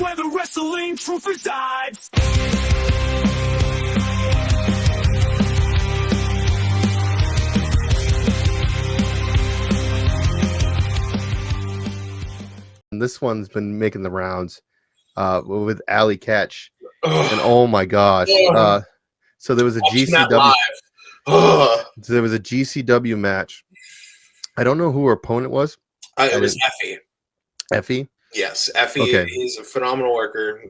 where the wrestling truth resides. And this one's been making the rounds with Allie Katch. And oh my gosh. So there was a GCW. So there was a GCW match. I don't know who her opponent was. It was Effie. Effie? Yes, Effie is a phenomenal worker.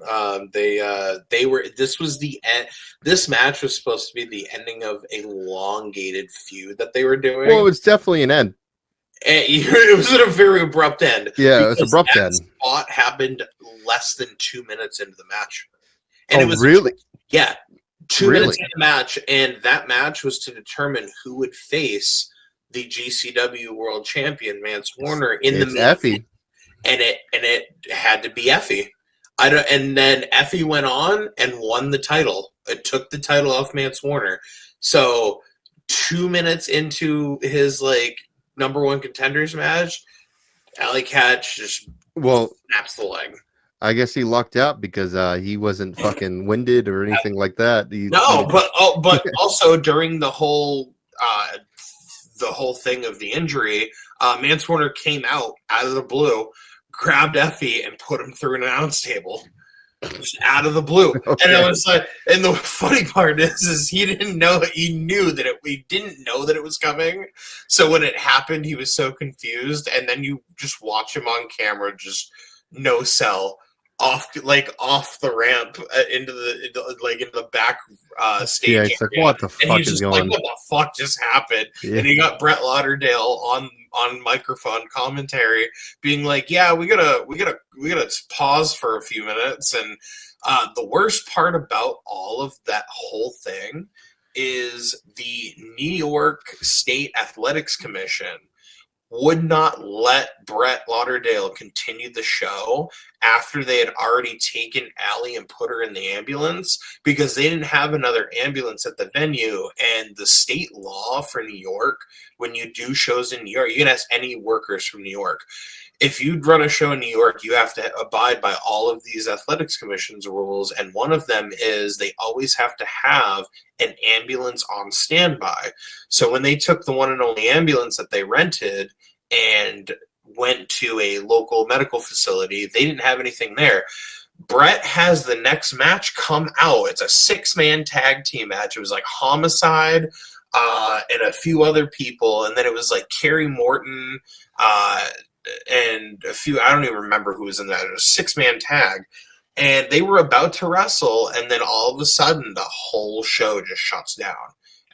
They were. This was the end. This match was supposed to be the ending of a elongated feud that they were doing. Well, it's definitely an end. And it was at a very abrupt end. Yeah, it was abrupt end. Spot happened less than 2 minutes into the match. And it was really? Yeah, 2 minutes into the match, and that match was to determine who would face the GCW World Champion Mance Warner in the Effie. And it had to be Effie. And then Effie went on and won the title. It took the title off Mance Warner. So 2 minutes into his number one contenders match, Allie Katch just snaps the leg. I guess he lucked out because he wasn't fucking winded or anything like that. But also during the whole thing of the injury, Mance Warner came out of the blue, grabbed Effie, and put him through an announce table. Just out of the blue. Okay. And it was and the funny part is he didn't know. He knew that we didn't know that it was coming. So when it happened, he was so confused. And then you just watch him on camera, just no sell off the ramp into the back stage. Yeah, it's area. What the fuck is going on? What the fuck just happened? Yeah. And he got Brett Lauderdale on microphone commentary being like, yeah, we gotta pause for a few minutes. And the worst part about all of that whole thing is the New York State Athletics Commission would not let Brett Lauderdale continue the show after they had already taken Allie and put her in the ambulance because they didn't have another ambulance at the venue. And the state law for New York, when you do shows in New York, you can ask any workers from New York. If you run a show in New York, you have to abide by all of these athletics commission's rules. And one of them is they always have to have an ambulance on standby. So when they took the one and only ambulance that they rented and went to a local medical facility, they didn't have anything there. Brett has the next match come out. It's a 6-man tag team match. It was Homicide and a few other people. And then it was Kerry Morton and a few, I don't even remember who was in that. It was a 6-man tag. And they were about to wrestle. And then all of a sudden, the whole show just shuts down.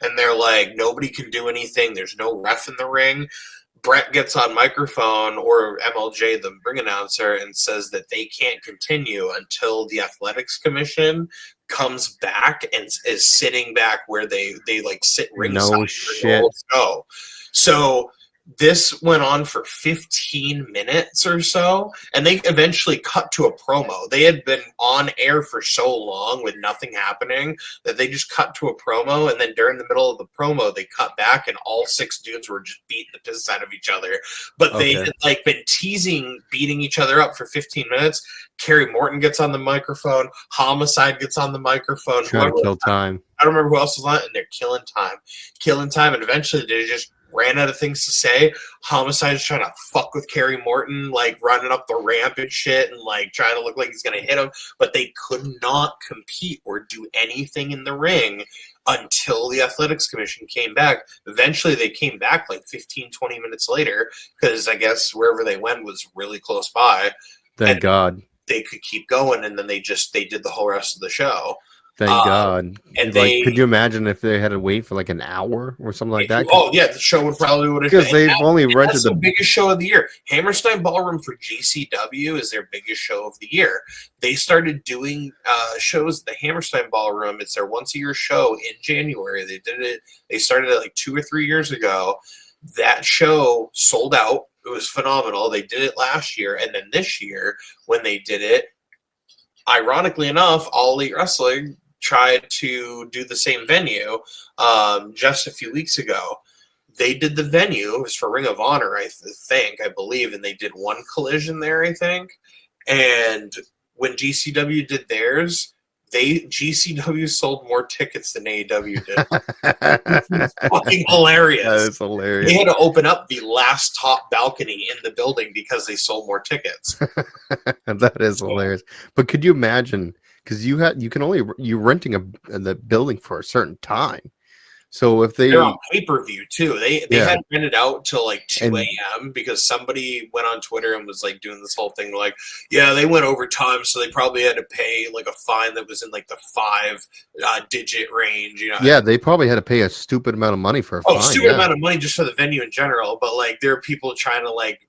And they're like, nobody can do anything. There's no ref in the ring. Brett gets on microphone, or MLJ, the ring announcer, and says that they can't continue until the Athletics Commission comes back and is sitting back where they sit ringside. No shit. So this went on for 15 minutes or so, and they eventually cut to a promo. They had been on air for so long with nothing happening that they just cut to a promo, and then during the middle of the promo, they cut back, and all 6 dudes were just beating the piss out of each other. But they had been teasing, beating each other up for 15 minutes. Kerry Morton gets on the microphone. Homicide gets on the microphone. Trying to kill time. I don't remember who else was on it, and they're killing time. And eventually they just ran out of things to say. Homicide's trying to fuck with Kerry Morton, running up the ramp and shit, and trying to look like he's gonna hit him. But they could not compete or do anything in the ring until the Athletics Commission came back. Eventually they came back 15, 20 minutes later, because I guess wherever they went was really close by. Thank God. They could keep going, and then they did the whole rest of the show. Thank God. And could you imagine if they had to wait for an hour or something like that? Oh yeah, the show would have because they've only rented the biggest show of the year. Hammerstein Ballroom for GCW is their biggest show of the year. They started doing shows at the Hammerstein Ballroom. It's their once-a-year show in January. They did it. They started it 2 or 3 years ago. That show sold out. It was phenomenal. They did it last year, and then this year when they did it, ironically enough, All Elite Wrestling tried to do the same venue just a few weeks ago. They did the venue. It was for Ring of Honor, I believe, and they did one collision there, I think. And when GCW did theirs, GCW sold more tickets than AEW did. It's fucking hilarious. That is hilarious. They had to open up the last top balcony in the building because they sold more tickets. That is hilarious. But could you imagine? Because you're renting the building for a certain time. So if they're on pay-per-view too, they had rented out till like 2 a.m. because somebody went on Twitter and was like doing this whole thing like, yeah, they went overtime, so they probably had to pay like a fine that was in like the 5-digit range. Yeah, they probably had to pay a stupid amount of money for a fine. Stupid amount of money just for the venue in general. But like, there are people trying to like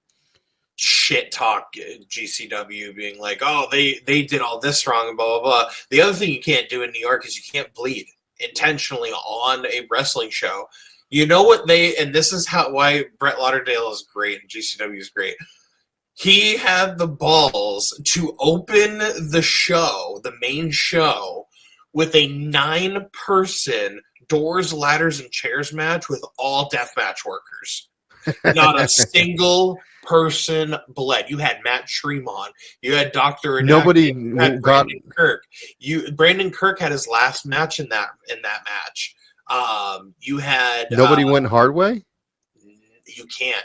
shit talk GCW, being like, oh, they did all this wrong and blah blah blah. The other thing you can't do in New York is you can't bleed intentionally on a wrestling show. You know what and this is why Brett Lauderdale is great and GCW is great. He had the balls to open the show, the main show, with a 9-person doors, ladders, and chairs match with all deathmatch workers. Not a single person bled. You had Matt Tremont. You had Dr. Renacki. Nobody had Brandon Kirk. Brandon Kirk had his last match in that match. You had nobody went hard way. You can't.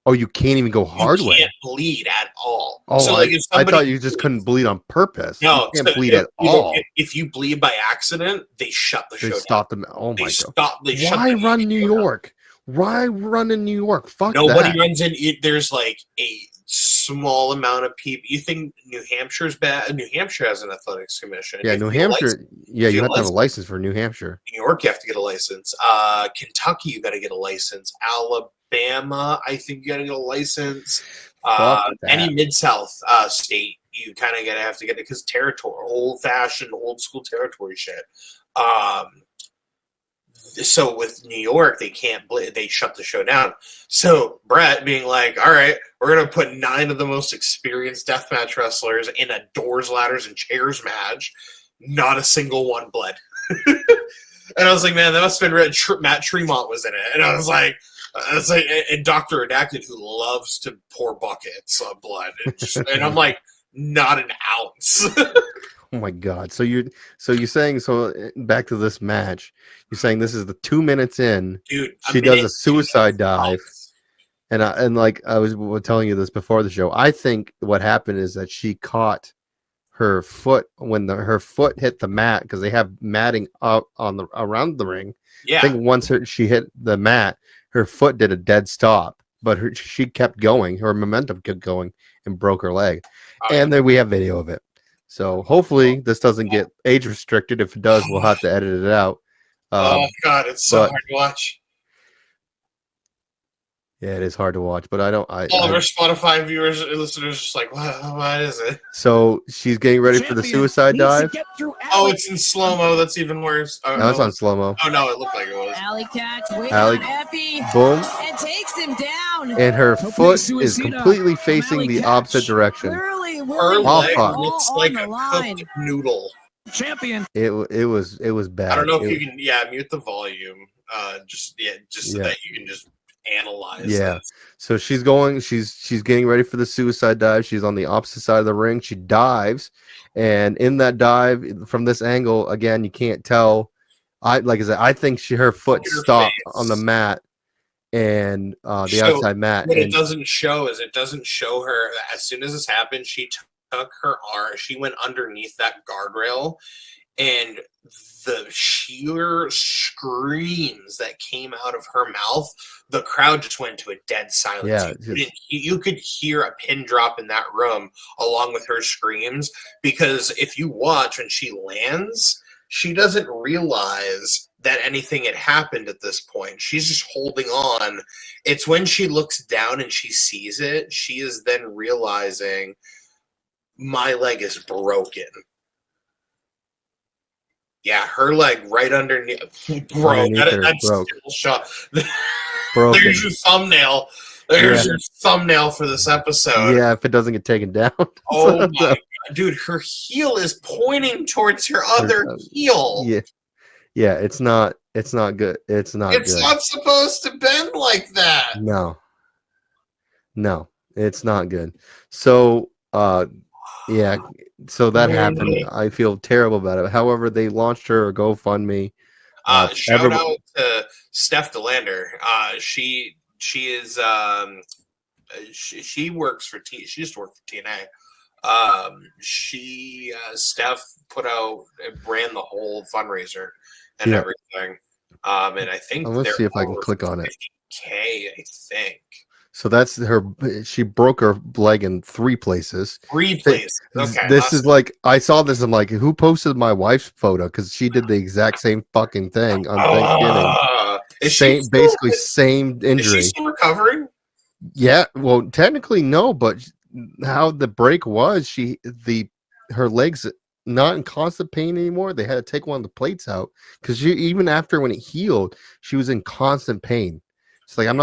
Oh, you can't even go hard way. You can't bleed at all. Oh, so like I thought you just couldn't bleed on purpose. No, you can't bleed at all. If you bleed by accident, they shut the show down. Stop them. Oh my god! Why run New York? Why run in New York? Fuck Nobody that. runs in. There's like a small amount of people. You think New Hampshire's bad? New Hampshire has an athletics commission. Yeah, New Hampshire. Yeah, you have to have a license for New Hampshire. New York, you have to get a license. Kentucky, you got to get a license. Alabama, I think you got to get a license. Any Mid-South state, you kind of have to get it because territory, old-fashioned, old-school territory shit. So with New York, they can't. They shut the show down. So Brett being like, "All right, we're gonna put 9 of the most experienced deathmatch wrestlers in a doors, ladders, and chairs match. Not a single one bled." And I was like, "Man, that must have been Matt Tremont was in it." And I was like, and Dr. Redacted, who loves to pour buckets of blood, and I'm like, not an ounce. Oh my god! So you're saying back to this match. You're saying this is the 2 minutes in. Dude, she does a suicide dive, and like I was telling you this before the show. I think what happened is that she caught her foot when her foot hit the mat because they have matting up around the ring. Yeah. I think once she hit the mat, her foot did a dead stop, but she kept going. Her momentum kept going and broke her leg. And then we have video of it. So hopefully this doesn't get age restricted. If it does, we'll have to edit it out. Oh God, it's so hard to watch. Yeah, it is hard to watch, but all of our Spotify viewers and listeners are just like, what is it? So she's getting ready for the suicide dive. Oh, it's in slow-mo. That's even worse. No, it's on slow-mo. Oh, no, it looked like it was. Allie Katch, Effie, boom, and takes him down. And her foot is completely facing the opposite direction. Her leg looks like a cooked noodle. Champion. It was bad. I don't know if you can mute the volume. Just so that you can just analyze. Yeah. This. So she's getting ready for the suicide dive. She's on the opposite side of the ring. She dives, and in that dive, from this angle, again, you can't tell. I think her foot stopped on the mat and the outside mat. What it doesn't show her as soon as this happened, she took her arm, she went underneath that guardrail, and the sheer screams that came out of her mouth, the crowd just went to a dead silence. Yeah, you could hear a pin drop in that room along with her screams, because if you watch when she lands, she doesn't realize that anything had happened at this point. She's just holding on. It's when she looks down and she sees it, she is then realizing my leg is broken. Yeah, her leg right underneath broke. That's broke. Still shot. There's your thumbnail. There's your thumbnail for this episode. Yeah, if it doesn't get taken down. Oh my God. Dude, her heel is pointing towards her other heel. Yeah, it's not good. It's not good. Not supposed to bend like that. No, it's not good. So so that happened. I feel terrible about it. However, they launched her a GoFundMe. Shout out to Steph DeLander. She is she works for she used to work for TNA. Steph put out ran the whole fundraiser and everything. And I think let's see if I can click on it. I think. So that's her. She broke her leg in 3 places. 3 places. Okay. This is like, I saw this. I'm like, who posted my wife's photo? Because she did the exact same fucking thing on Thanksgiving. Basically same injury. Is she still recovering? Yeah. Well, technically no, but how the break was, her legs not in constant pain anymore. They had to take one of the plates out because even after when it healed, she was in constant pain. It's like, I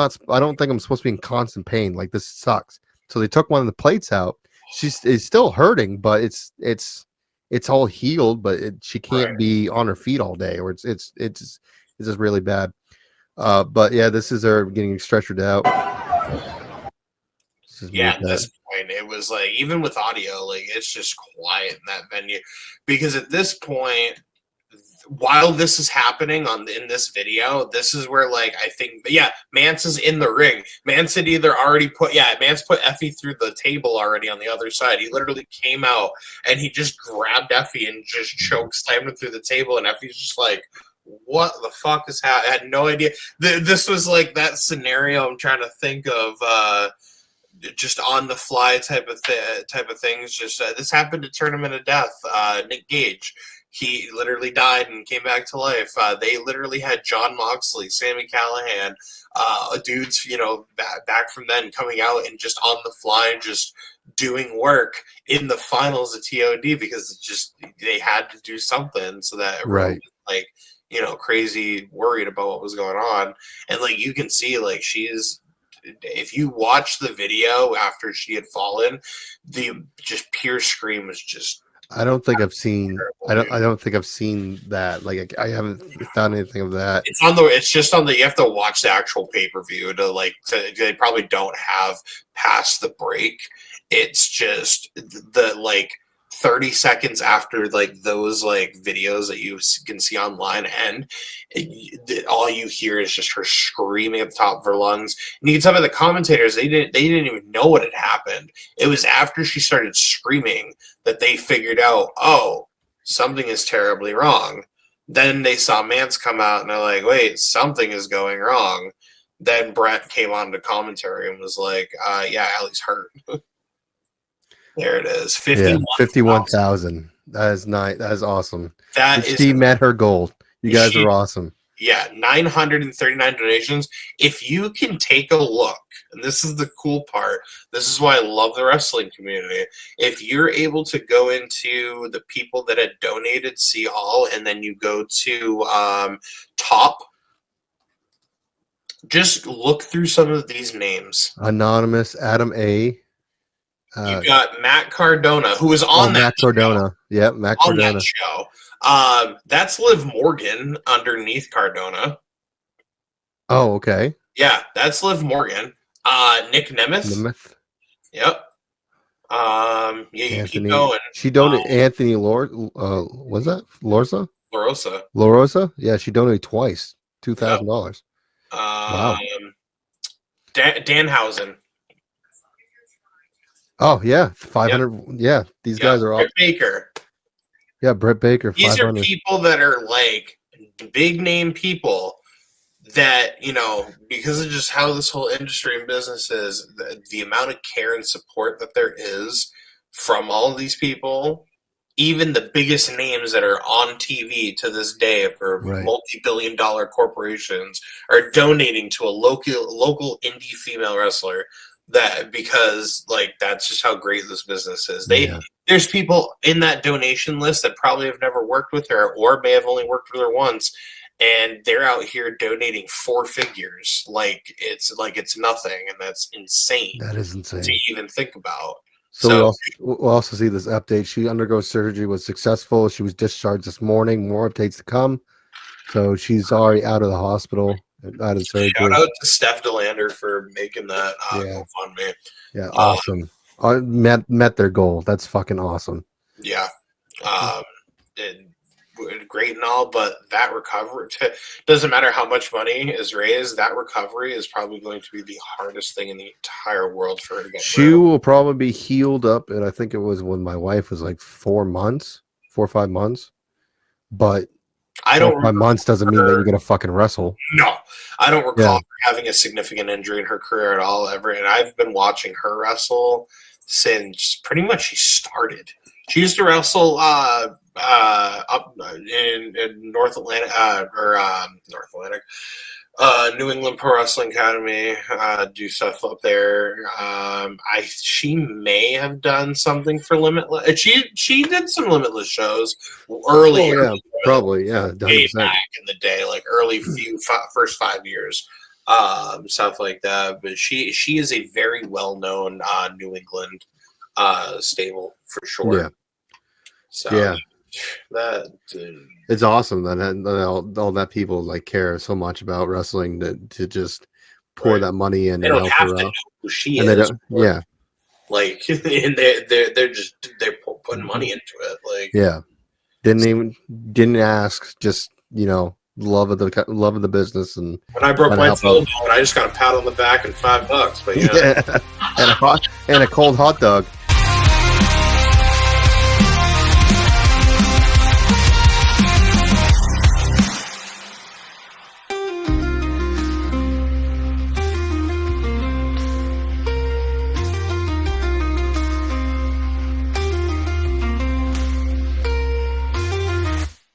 don't think I'm supposed to be in constant pain. Like, this sucks. So they took one of the plates out. It's still hurting, but it's all healed, but she can't be on her feet all day, or it's just really bad. But yeah, this is her getting stretchered out. At this point, it was like, even with audio, like, it's just quiet in that venue, because at this point, while this is happening in this video, this is where, like, I think, Mance is in the ring. Mance had either already Mance put Effie through the table already on the other side. He literally came out and he just grabbed Effie and just slammed him through the table, and Effie's just like, what the fuck is happening? I had no idea. This was like that scenario I'm trying to think of, just on the fly type of things. Just this happened to Tournament of Death. Nick Gage. He literally died and came back to life. They literally had John Moxley, Sami Callihan, dudes, back from then coming out and just on the fly, just doing work in the finals of TOD, because it's just, they had to do something so that everyone was, like, crazy worried about what was going on. And, like, you can see, like, if you watch the video after she had fallen, the just pure scream was just, I don't think I've seen. I don't think I've seen that. Like, I haven't found anything of that. It's just on the. You have to watch the actual pay-per-view they probably don't have past the break. It's just the, like, 30 seconds after, like, those, like, videos that you can see online, and all you hear is just her screaming at the top of her lungs. And you can tell by the commentators, they didn't even know what had happened. It was after she started screaming that they figured out, oh, something is terribly wrong. Then they saw Mance come out and they're like, wait, something is going wrong. Then Brett came on to commentary and was like, Allie's hurt. There it is. 51,000. That is nice. That is awesome. She met her goal. You guys are awesome. Yeah, 939 donations. If you can take a look, and this is the cool part, this is why I love the wrestling community. If you're able to go into the people that had donated, see all, and then you go to top, just look through some of these names. Anonymous, Adam A. You got Matt Cardona, who was on that Matt Cardona. Yeah, Matt Cardona. That show. That's Liv Morgan underneath Cardona. Oh, okay. Yeah, that's Liv Morgan. Nick Nemeth. Yep. You keep going. She donated Anthony was that Lorsa? LaRosa. Yeah, she donated twice. $2,000. Wow. Danhausen. Oh yeah, 500. Yep. Yeah, these guys are all. Britt Baker. Yeah, Britt Baker. These 500. Are people that are, like, big name people that, because of just how this whole industry and business is, the amount of care and support that there is from all of these people, even the biggest names that are on TV to this day for multi-billion-dollar corporations are donating to a local indie female wrestler. That because, like, that's just how great this business is. There's people in that donation list that probably have never worked with her or may have only worked with her once, and they're out here donating 4 figures like it's nothing, and that's insane. That is insane to even think about. So we'll also see this update. She undergoes surgery, was successful. She was discharged this morning. More updates to come. So she's already out of the hospital. Out of surgery. Shout out to Steph DeLander for making that GoFundMe. Yeah, awesome. Met their goal. That's fucking awesome. Yeah. And great and all, but that recovery doesn't matter how much money is raised. That recovery is probably going to be the hardest thing in the entire world for her to get. She will probably be healed up, and I think it was when my wife was like 4 or 5 months. But I don't. 5 months doesn't mean that you're gonna fucking wrestle. No, I don't recall her having a significant injury in her career at all ever. And I've been watching her wrestle since pretty much she started. She used to wrestle up in North Atlantic North Atlantic, New England Pro Wrestling Academy. Do stuff up there. She may have done something for Limitless. She did some Limitless shows earlier. Oh, yeah, probably, yeah, Way back in the day, like early first 5 years, stuff like that. But she is a very well known New England stable for sure. Yeah. So yeah, that it's awesome that all that people like care so much about wrestling to just pour that money in. They don't have to know who she and is. Yeah, like and they're putting money into it. Like didn't ask, just love of the business. And when I broke my tailbone, I just got a pat on the back and $5, but and a cold hot dog.